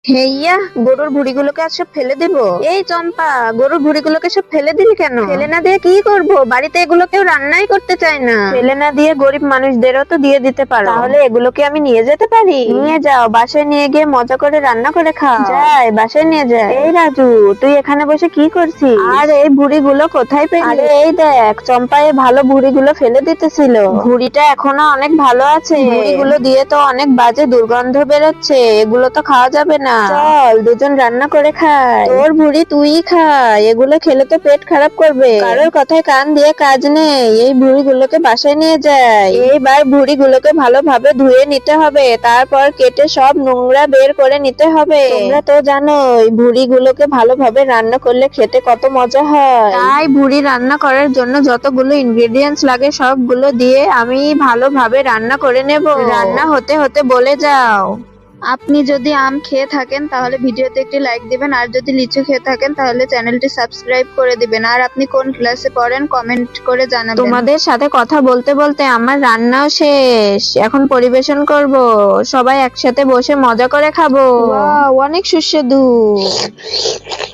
হেইয়া, গরুর ভুঁড়িগুলোকে আর সব ফেলে দেব? এই চম্পা, গরুর ভুঁড়িগুলোকে সব ফেলে দিলি কেন? ফেলে না দিয়ে কি করব? বাড়িতে এগুলো কেউ রান্নাই করতে চায় না। ফেলে না দিয়ে গরিব মানুষদেরও তো দিয়ে দিতে পারো। তাহলে এগুলোকে আমি নিয়ে যেতে পারি? নিয়ে যাও, বাসায় নিয়ে গিয়ে মজা করে রান্না করে খাও। যাই, বাসায় নিয়ে যাই। এই রাজু, তুই এখানে বসে কি করছিস? আর এই ভুঁড়িগুলো কোথায় পেলি? আরে এই দেখ, চম্পা এই ভালো ভুঁড়িগুলো ফেলে দিতেছিল। ভুঁড়িটা এখনো অনেক ভালো আছে। ভুঁড়িগুলো দিয়ে তো অনেক বাজে দুর্গন্ধ বেরোচ্ছে, এগুলো তো খাওয়া যাবে না। চল দুজন রান্না করে খাই। তোর ভুঁড়ি তুই খা, এগুলো খেলে তো পেট খারাপ করবে। কারোর কথায় কান দিয়ে কাজ নেই, এই ভুঁড়িগুলোকে বাসায় নিয়ে যাই। এইবার ভুঁড়িগুলোকে ভালোভাবে ধুয়ে নিতে হবে, তারপর কেটে সব নোংরা বের করে নিতে হবে। তোমরা তো জানোই ভুঁড়িগুলোকে ভালোভাবে রান্না করলে খেতে কত মজা হয়। তাই ভুঁড়ি রান্না করার জন্য যতগুলো ইনগ্রেডিয়েন্টস লাগে সবগুলো দিয়ে আমি ভালোভাবে রান্না করে নেব। রান্না হতে হতে বলে যাও। আপনি যদি আম খেয়ে থাকেন তাহলে ভিডিওতে একটি লাইক দিবেন, আর যদি লিচু খেয়ে থাকেন তাহলে চ্যানেলটি সাবস্ক্রাইব করে দিবেন। আর আপনি কোন ক্লাসে পড়েন কমেন্ট করে জানাবেন। তোমাদের সাথে কথা বলতে বলতে আমার রান্নাও শেষ, এখন পরিবেশন করব। সবাই একসাথে বসে মজা করে খাবো। ওয়াও, অনেক সুস্বাদু।